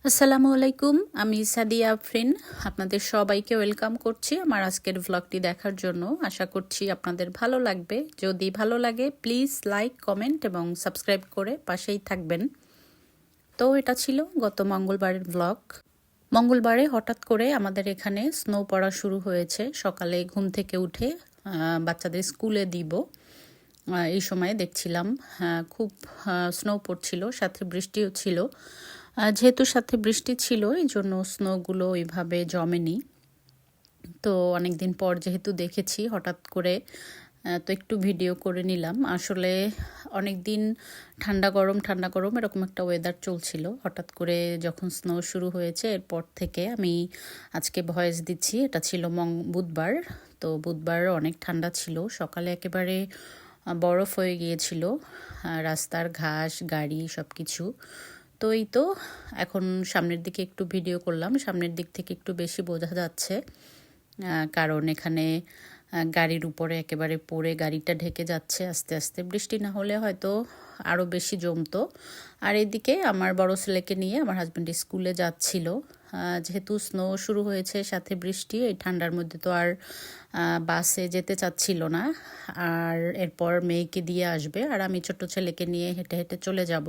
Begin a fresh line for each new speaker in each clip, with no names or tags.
আসসালামু আলাইকুম, আমি সাদিয়া আফরিন। আপনাদের সবাইকে ওয়েলকাম করছি আমার আজকের ভ্লগটি দেখার জন্য। আশা করছি আপনাদের ভালো লাগবে। যদি ভালো লাগে প্লিজ লাইক, কমেন্ট এবং সাবস্ক্রাইব করে পাশেই থাকবেন। তো এটা ছিল গত মঙ্গলবারের ভ্লগ। মঙ্গলবারে হঠাৎ করে আমাদের এখানে স্নো পড়া শুরু হয়েছে। সকালে ঘুম থেকে উঠে বাচ্চাদের স্কুলে দিব এই সময় দেখছিলাম খুব স্নো পড়ছিল, সাথে বৃষ্টিও ছিল। যেহেতু সাথে বৃষ্টি ছিল এই জন্য স্নোগুলো ওইভাবে জমেনি। তো অনেক দিন পর যেহেতু দেখেছি হঠাৎ করে, তো একটু ভিডিও করে নিলাম। আসলে অনেক দিন ঠান্ডা গরম এরকম একটা ওয়েদার চলছিল। হঠাৎ করে যখন স্নো শুরু হয়েছে এরপর থেকে আমি আজকে ভয়েস দিচ্ছি। এটা ছিল বুধবার। তো বুধবার অনেক ঠান্ডা ছিল, সকালে একেবারে বরফ হয়ে গিয়েছিল রাস্তার ঘাস, গাড়ি সব কিছু। তো এই তো এখন সামনের দিকে একটু ভিডিও করলাম। সামনের দিক থেকে একটু বেশি বোঝা যাচ্ছে, কারণ এখানে গাড়ির উপরে একেবারে পড়ে গাড়িটা ঢেকে যাচ্ছে আস্তে আস্তে। বৃষ্টি না হলে হয়তো আরও বেশি জমতো। আর এদিকে আমার বড় ছেলেকে নিয়ে আমার হাজব্যান্ড স্কুলে যাচ্ছিল। যেহেতু স্নো শুরু হয়েছে সাথে বৃষ্টি, এই ঠান্ডার মধ্যে তো আর বাসে যেতে চাচ্ছিল না। আর এরপর মেয়েকে দিয়ে আসবে আর আমি ছোট ছেলেকে নিয়ে হেঁটে হেঁটে চলে যাব।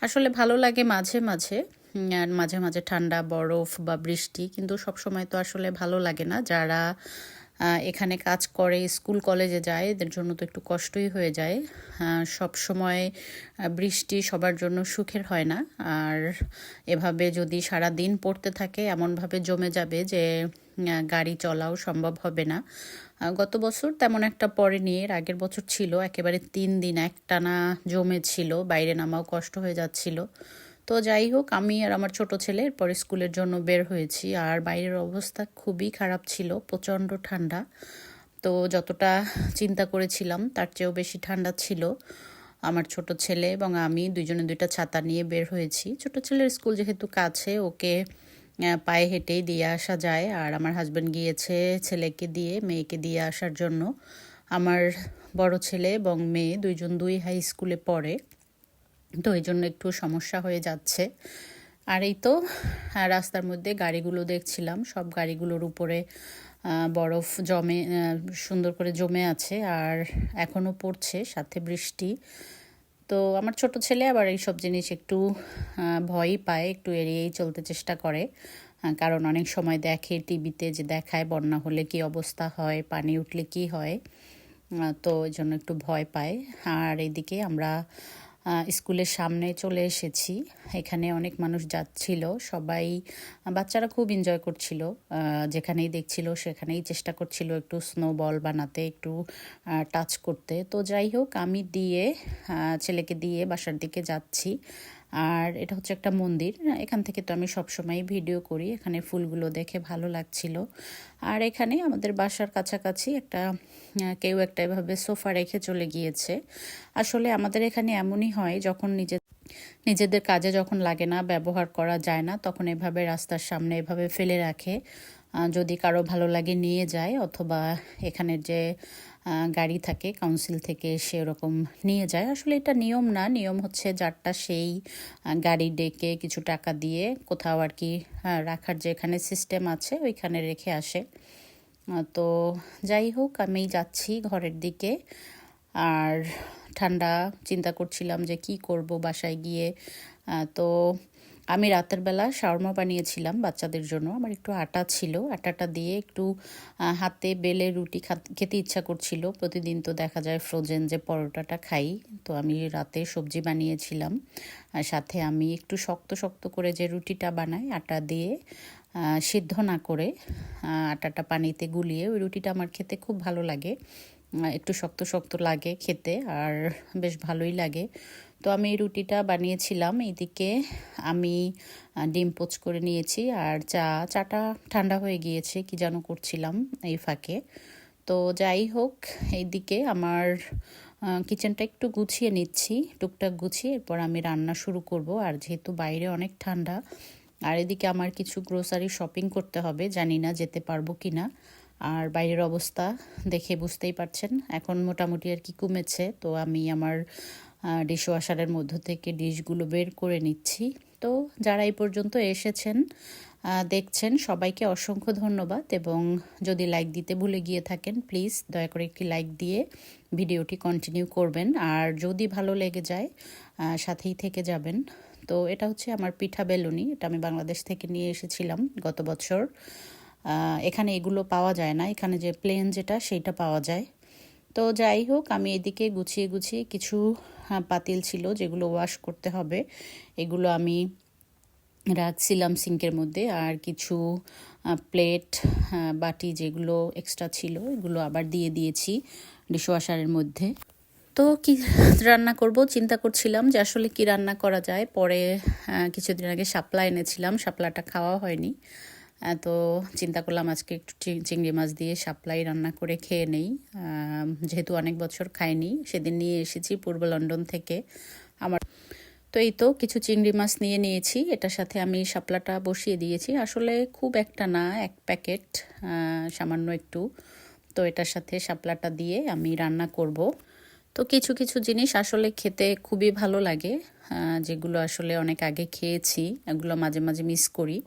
আসলে ভালো লাগে মাঝে মাঝে, আর মাঝে মাঝে ঠান্ডা, বরফ বা বৃষ্টি, কিন্তু সব সময় তো আসলে ভালো লাগে না। যারা এখানে কাজ করে, স্কুল কলেজে যায়, এদের জন্য তো একটু কষ্টই হয়ে যায়। সব সময় বৃষ্টি সবার জন্য সুখের হয় না। আর এভাবে যদি সারা দিন পড়তে থাকে এমনভাবে জমে যাবে যে গাড়ি চলাও সম্ভব হবে না। গত বছর তেমন একটা পড়েনি, এর আগের বছর ছিল একেবারে 3 দিন একটানা জমে ছিল, বাইরে নামাও কষ্ট হয়ে যাচ্ছিল। তো যাই হোক, আমি আর আমার ছোট ছেলে এরপর স্কুলের জন্য বের হয়েছি। আর বাইরের অবস্থা খুবই খারাপ ছিল, প্রচণ্ড ঠান্ডা। তো যতটা চিন্তা করেছিলাম তার চেয়েও বেশি ঠান্ডা ছিল। আমার ছোট ছেলে এবং আমি দুইজনে দুইটা ছাতা নিয়ে বের হয়েছি। ছোট ছেলের স্কুল যেহেতু কাছে, ওকে পায়ে হেঁটেই দিয়ে আসা যায়। আর আমার হাজব্যান্ড গিয়েছে ছেলেকে দিয়ে মেয়েকে দিয়ে আসার জন্য। আমার বড় ছেলে এবং মেয়ে দুইজন দুই হাই স্কুলে পড়ে, তো এই জন্য একটু সমস্যা হয়ে যাচ্ছে। আর এই তো রাস্তার মধ্যে গাড়িগুলো দেখছিলাম, সব গাড়িগুলোর উপরে বরফ জমে সুন্দর করে জমে আছে আর এখনও পড়ছে, সাথে বৃষ্টি। তো আমার ছোট ছেলে আবার এইসব জিনিস একটু ভয়ই পায়, একটু এড়িয়েই চলতে চেষ্টা করে। কারণ অনেক সময় দেখে টিভিতে যে দেখায় বন্যা হলে কি অবস্থা হয়, পানি উঠলে কি হয়। তো ওই জন্য একটু ভয় পায়। আর এদিকে আমরা স্কুলের সামনে চলে এসেছি। এখানে অনেক মানুষ যাচ্ছিল, সবাই বাচ্চারা খুব এনজয় করছিল। যেখানেই দেখছিল সেখানেই চেষ্টা করছিল একটু স্নো বল বানাতে, একটু টাচ করতে। তো যাই হোক, আমি ছেলেকে দিয়ে বাসার দিকে যাচ্ছি। আর এটা হচ্ছে একটা মন্দির, এখান থেকে তো আমি সবসময় ভিডিও করি। এখানে ফুলগুলো দেখে ভালো লাগছিল। আর এখানে আমাদের বাসার কাছাকাছি কেউ একটা এভাবে সোফা রেখে চলে গিয়েছে। আসলে আমাদের এখানে এমনই হয়, যখন নিজেদের কাজে যখন লাগে না, ব্যবহার করা যায় না, তখন এভাবে রাস্তার সামনে এভাবে ফেলে রাখে। যদি কারো ভালো লাগে নিয়ে যায়, অথবা এখানের যে গাড়ি থাকে কাউন্সিল থেকে সে ওরকম নিয়ে যায়। আসলে এটা নিয়ম না, নিয়ম হচ্ছে যারটা সেই গাড়ি ডেকে কিছু টাকা দিয়ে কোথাও আর কি রাখার যে এখানে সিস্টেম আছে ওইখানে রেখে আসে। তো যাই হোক, আমি যাচ্ছি ঘরের দিকে। আর ঠান্ডা, চিন্তা করছিলাম যে কি করব বাসায় গিয়ে। তো আমি রাতের বেলা শাওরমা বানিয়েছিলাম বাচ্চাদের জন্য। আমার একটু আটা ছিল, আটাটা দিয়ে একটু হাতে বেলে রুটি খেতে ইচ্ছা করছিল। প্রতিদিন তো দেখা যায় ফ্রোজেন যে পরোটাটা খাই, তো আমি রাতে সবজি বানিয়েছিলাম। সাথে আমি একটু শক্ত শক্ত করে যে রুটিটা বানাই আটা দিয়ে, সিদ্ধ না করে আটাটা পানিতে গুলিয়ে, ওই রুটিটা আমার খেতে খুব ভালো লাগে। একটু শক্ত শক্ত লাগে খেতে আর বেশ ভালোই লাগে। তো আমি এই রুটিটা বানিয়েছিলাম। এইদিকে আমি ডিম পোচ করে নিয়েছি আর চাটা ঠান্ডা হয়ে গিয়েছে, কি যেন করছিলাম এই ফাঁকে। তো যাই হোক, এইদিকে আমার কিচেনটা একটু গুছিয়ে নিচ্ছি, টুকটাক গুছিয়ে এরপর আমি রান্না শুরু করব। আর যেহেতু বাইরে অনেক ঠান্ডা, আর এদিকে আমার কিছু গ্রোসারি শপিং করতে হবে, জানি না যেতে পারবো কি না। আর বাইরের অবস্থা দেখে বুঝতেই পারছেন, এখন মোটামুটি আর কি কমেছে। তো আমি আমার ডিশওয়াশারের মধ্য থেকে ডিশগুলো বের করে নিচ্ছি। তো যারা এই পর্যন্ত এসেছেন দেখছেন সবাইকে অসংখ্য ধন্যবাদ, এবং যদি লাইক দিতে ভুলে গিয়ে থাকেন প্লিজ দয়া করে একটি লাইক দিয়ে ভিডিওটি কন্টিনিউ করবেন, আর যদি ভালো লেগে যায় সাথেই থেকে যাবেন। তো এটা হচ্ছে আমার পিঠা বেলুনি, এটা আমি বাংলাদেশ থেকে নিয়ে এসেছিলাম গত বছর। এখানে এগুলো পাওয়া যায় না, এখানে যে প্লেন যেটা সেইটা পাওয়া যায়। তো যাই হোক, আমি এদিকে গুছিয়ে গুছিয়ে কিছু পাতিল ছিল যেগুলো ওয়াশ করতে হবে, এগুলো আমি রাখছিলাম সিঙ্কের মধ্যে, আর কিছু প্লেট বাটি যেগুলো এক্সট্রা ছিল এগুলো আবার দিয়ে দিয়েছি ডিশওয়াশারের মধ্যে। তো কি রান্না করব চিন্তা করছিলাম যে আসলে কি রান্না করা যায়। পরে কিছুদিন আগে শাপলা এনেছিলাম, শাপলাটা খাওয়া হয়নি, তো চিন্তা করলাম আজকে একটু চিংড়ি মাছ দিয়ে শাপলাই রান্না করে খেয়ে নেই, যেহেতু অনেক বছর খাইনি। সেদিন নিয়ে এসেছি পূর্ব লন্ডন থেকে আমার। তো এই তো কিছু চিংড়ি মাছ নিয়ে নিয়েছি, এটার সাথে আমি শাপলাটা বসিয়ে দিয়েছি। আসলে খুব একটা না, 1 প্যাকেট, সামান্য একটু। তো এটার সাথে শাপলাটা দিয়ে আমি রান্না করব। তো কিছু কিছু জিনিস আসলে খেতে খুবই ভালো লাগে, যেগুলো আসলে অনেক আগে খেয়েছি, এগুলো মাঝে মাঝে মিস করি।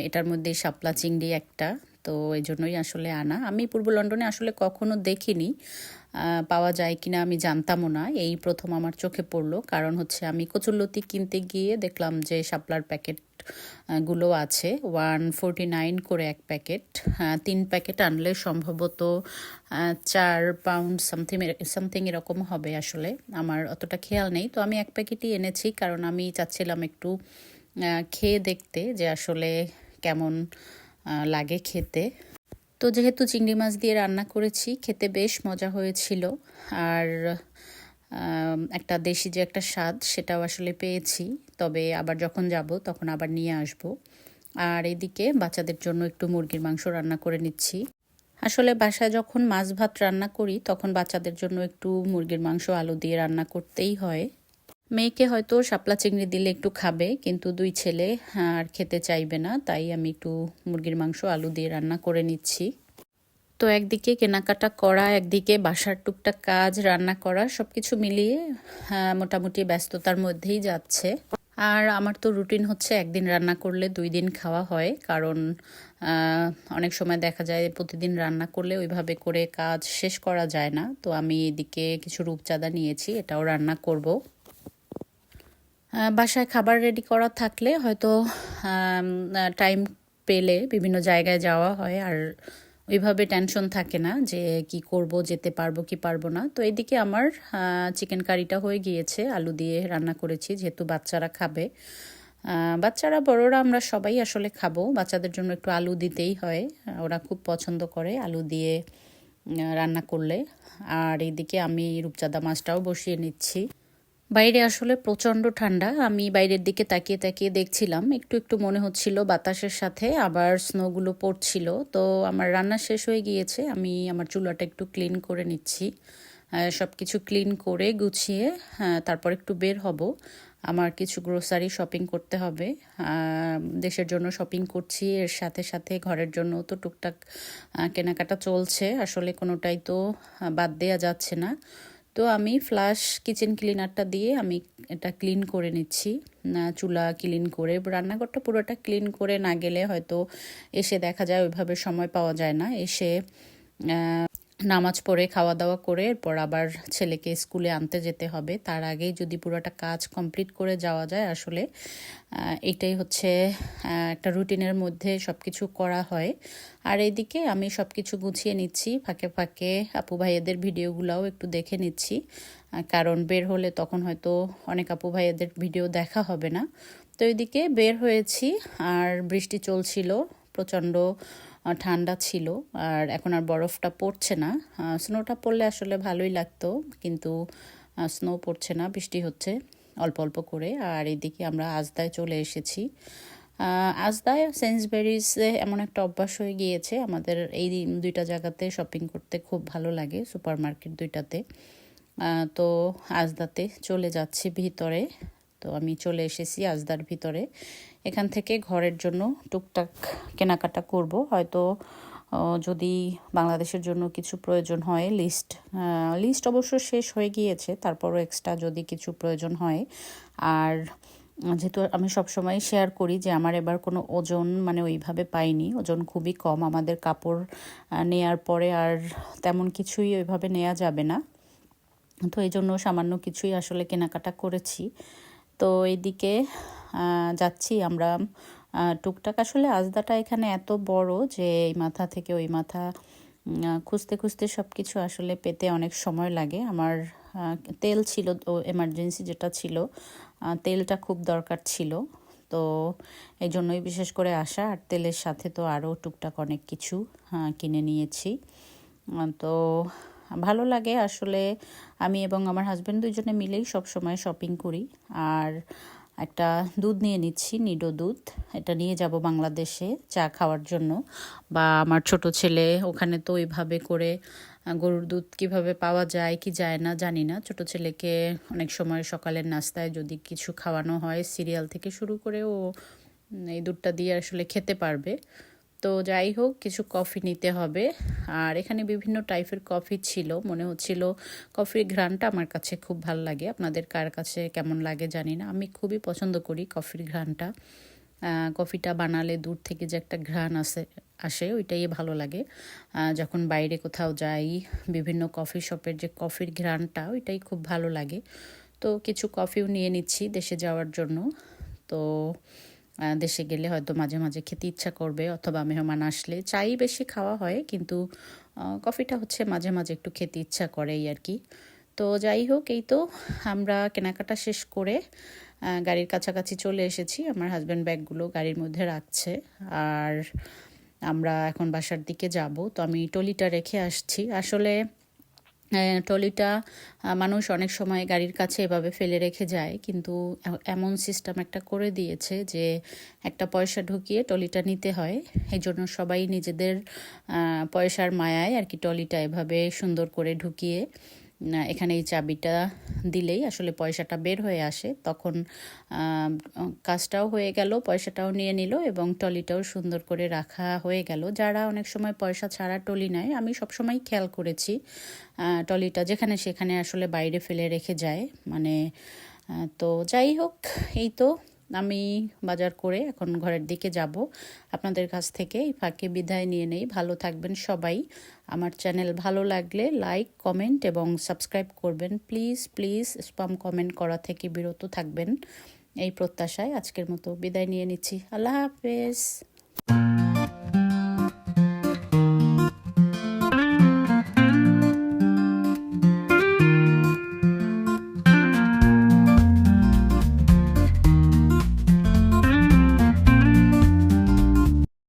এটার মধ্যে শাপলা চিংড়ি একটা, তো এই জন্যই আসলে আনা। আমি পূর্ব লন্ডনে আসলে কখনো দেখিনি, পাওয়া যায় কিনা আমি জানতামও না, এই প্রথম আমার চোখে পড়লো। কারণ হচ্ছে আমি কচুরলতি কিনতে গিয়ে দেখলাম যে শাপলার প্যাকেট গুলো আছে 149 করে 1 প্যাকেট। 3 প্যাকেট আনলে সম্ভবত 4 পাউন্ড সামথিং এরকম হবে, আসলে আমার অতটা খেয়াল নেই। তো আমি 1 প্যাকেটই এনেছি, কারণ আমি চাচ্ছিলাম একটু খেয়ে দেখতে যে আসলে কেমন লাগে খেতে। তো যেহেতু চিংড়ি মাছ দিয়ে রান্না করেছি, খেতে বেশ মজা হয়েছিল, আর একটা দেশি যে একটা স্বাদ সেটাও আসলে পেয়েছি। তবে আবার যখন যাব তখন আবার নিয়ে আসব। আর এদিকে বাচ্চাদের জন্য একটু মুরগির মাংস রান্না করে নিচ্ছি। আসলে বাসায় যখন মাছ ভাত রান্না করি তখন বাচ্চাদের জন্য একটু মুরগির মাংস আলু দিয়ে রান্না করতেই হয়। মেয়েকে হয়তো শাপলা চিংড়ি দিলে একটু খাবে, কিন্তু 2 ছেলে আর খেতে চাইবে না, তাই আমি একটু মুরগির মাংস আলু দিয়ে রান্না করে নিচ্ছি। তো একদিকে কেনাকাটা করা, একদিকে বাসার টুকটাক কাজ, রান্না করা, সবকিছু মিলিয়ে মোটামুটি ব্যস্ততার মধ্যেই যাচ্ছে। আর আমার তো রুটিন হচ্ছে একদিন রান্না করলে 2 দিন খাওয়া হয়, কারণ অনেক সময় দেখা যায় প্রতিদিন রান্না করলে ওইভাবে করে কাজ শেষ করা যায় না। তো আমি এদিকে কিছু রূপচাঁদা নিয়েছি, এটাও রান্না করব। বাসায় খাবার রেডি করা থাকলে হয়তো টাইম পেলে বিভিন্ন জায়গায় যাওয়া হয়, আর ওইভাবে টেনশন থাকে না যে কি করব, যেতে পারবো কি পারবো না। তো এদিকে আমার চিকেন কারিটা হয়ে গিয়েছে, আলু দিয়ে রান্না করেছি, যেহেতু বাচ্চারা খাবে। বাচ্চারা বড়রা আমরা সবাই আসলে খাবো, বাচ্চাদের জন্য একটু আলু দিতেই হয়, ওরা খুব পছন্দ করে আলু দিয়ে রান্না করলে। আর এইদিকে আমি রূপচাঁদা মাছটাও বসিয়ে নিচ্ছি। বাইরে আসলে প্রচণ্ড ঠান্ডা, আমি বাইরের দিকে তাকিয়ে তাকিয়ে দেখছিলাম, একটু একটু মনে হচ্ছিল বাতাসের সাথে আবার স্নোগুলো পড়ছিল। তো আমার রান্না শেষ হয়ে গিয়েছে, আমি আমার চুলাটা একটু ক্লিন করে নিচ্ছি। সব কিছু ক্লিন করে গুছিয়ে তারপর একটু বের হব। আমার কিছু গ্রোসারি শপিং করতে হবে, দেশের জন্য শপিং করছি, এর সাথে সাথে ঘরের জন্য তো টুকটাক কেনাকাটা চলছে, আসলে কোনোটাই তো বাদ দেওয়া যাচ্ছে না। তো আমি ফ্লাশ কিচেন ক্লিনারটা দিয়ে আমি এটা ক্লিন করে নিচ্ছি, চুলা ক্লিন করে, রান্নাঘরটা পুরোটা ক্লিন করে না গেলে হয়তো এসে দেখা যায় ওইভাবে সময় পাওয়া যায় না। এসে নামাজ পড়ে খাওয়া দাওয়া করে এরপর আবার ছেলেকে স্কুলে আনতে যেতে হবে, তার আগেই যদি পুরোটা কাজ কমপ্লিট করে যাওয়া যায়, আসলে এটাই হচ্ছে একটা রুটিনের মধ্যে সব কিছু করা হয়। আর এইদিকে আমি সব কিছু গুছিয়ে নিচ্ছি, ফাঁকে ফাঁকে আপু ভাইয়েদের ভিডিওগুলোও একটু দেখে নিচ্ছি, কারণ বের হলে তখন হয়তো অনেক আপু ভাইয়েদের ভিডিও দেখা হবে না। তো এইদিকে বের হয়েছি, আর বৃষ্টি চলছিল, প্রচণ্ড ঠান্ডা ছিল, আর এখন আর বরফটা পড়ছে না। স্নোটা পড়লে আসলে ভালোই লাগতো, কিন্তু স্নো পড়ছে না, বৃষ্টি হচ্ছে অল্প অল্প করে। আর এদিকে আমরা আজদায় চলে এসেছি। আজদায় সেন্সবেরিজে এমন একটা অভ্যাস হয়ে গিয়েছে আমাদের, এই 2টা জায়গাতে শপিং করতে খুব ভালো লাগে, সুপার মার্কেট 2টাতে। তো আজদাতে চলে যাচ্ছি ভিতরে। তো আমি চলে এসেছি আজদার ভিতরে, এখান থেকে ঘরের জন্য টুকটাক কেনাকাটা করব, হয়তো যদি বাংলাদেশের জন্য কিছু প্রয়োজন হয়, লিস্ট অবশ্য শেষ হয়ে গিয়েছে, তারপরও এক্সট্রা যদি কিছু প্রয়োজন হয়। আর যেহেতু আমি সবসময় শেয়ার করি যে আমার এবার কোনো ওজন মানে ওইভাবে পাইনি, ওজন খুবই কম। আমাদের কাপড় নেয়ার পরে আর তেমন কিছুই ওইভাবে নেওয়া যাবে না, তো এই জন্য সামান্য কিছুই আসলে কেনাকাটা করেছি। তো এইদিকে যাচ্ছি আমরা টুকটাক। আসলে আজদাটা এখানে এত বড় যে এই মাথা থেকে ওই মাথা খুঁজতে খুঁজতে সব কিছু আসলে পেতে অনেক সময় লাগে। আমার তেল ছিল তো, এমার্জেন্সি যেটা ছিল, তেলটা খুব দরকার ছিল, তো এই জন্যই বিশেষ করে আসা। আর তেলের সাথে তো আরও টুকটাক অনেক কিছু কিনে নিয়েছি। তো ভালো লাগে আসলে। আমি এবং আমার হাজব্যান্ড দুইজনে মিলেই সব সময় শপিং করি। আর একটা দুধ নিয়ে নিচ্ছি, নিডো দুধ। এটা নিয়ে যাব বাংলাদেশে চা খাওয়ার জন্য। বা আমার ছোট ছেলে, ওখানে তো ওইভাবে করে গরুর দুধ কিভাবে পাওয়া যায় কি যায় না জানি না। ছোট ছেলেকে অনেক সময় সকালের নাস্তায় যদি কিছু খাওয়ানো হয়, সিরিয়াল থেকে শুরু করে, ও এই দুধটা দিয়ে আসলে খেতে পারবে। তো যাই হোক, কিছু কফি নিতে হবে। আর এখানে বিভিন্ন টাইপের কফি ছিল, মনে হচ্ছিল কফির ঘ্রাণটা আমার কাছে খুব ভালো লাগে। আপনাদের কার কাছে কেমন লাগে জানি না, আমি খুবই পছন্দ করি কফির ঘ্রাণটা। কফিটা বানালে দূর থেকে যে একটা ঘ্রাণ আসে ওইটাই ভালো লাগে। যখন বাইরে কোথাও যাই, বিভিন্ন কফি শপের যে কফির ঘ্রাণটা, ওইটাই খুব ভালো লাগে। তো কিছু কফিও নিয়ে নিচ্ছি দেশে যাওয়ার জন্য। তো দেশে গেলে হয়তো মাঝে মাঝে খেতে ইচ্ছা করবে, অথবা মেহমান আসলে চাই বেশি খাওয়া হয়, কিন্তু কফিটা হচ্ছে মাঝে মাঝে একটু খেতে ইচ্ছা করে এই আর কি। তো যাই হোক, এই তো আমরা কেনাকাটা শেষ করে গাড়ির কাছাকাছি চলে এসেছি। আমার হাজব্যান্ড ব্যাগগুলো গাড়ির মধ্যে রাখছে, আর আমরা এখন বাসার দিকে যাব। তো আমি ট্রলিটা রেখে আসছি। আসলে ট্রলিটা মানুষ অনেক সময় গাড়ির কাছে এভাবে ফেলে রেখে যায়, কিন্তু এমন সিস্টেম একটা করে দিয়েছে যে একটা পয়সা ঢুকিয়ে ট্রলিটা নিতে হয়। এই জন্য সবাই নিজেদের পয়সার মায়ায় আর কি ট্রলিটা এভাবে সুন্দর করে ঢুকিয়ে এখানে এই চাবিটা দিলেই আসলে পয়সাটা বের হয়ে আসে। তখন কাজটাও হয়ে গেল, পয়সাটাও নিয়ে নিল এবং ট্রলিটাও সুন্দর করে রাখা হয়ে গেল। যারা অনেক সময় পয়সা ছাড়া ট্রলি নেয়, আমি সবসময় খেয়াল করেছি ট্রলিটা যেখানে সেখানে আসলে বাইরে ফেলে রেখে যায়, মানে তো যাই হোক, এই তো আমি বাজার করে এখন ঘরের দিকে যাব। আপনাদের কাছ থেকে এই ফাঁকে বিদায় নিয়ে নেই। ভালো থাকবেন সবাই। আমার চ্যানেল ভালো লাগলে লাইক, কমেন্ট এবং সাবস্ক্রাইব করবেন। প্লিজ প্লিজ স্প্যাম কমেন্ট করা থেকে বিরত থাকবেন, এই প্রত্যাশায় আজকের মতো বিদায় নিয়ে নিচ্ছি। আল্লাহ হাফেজ।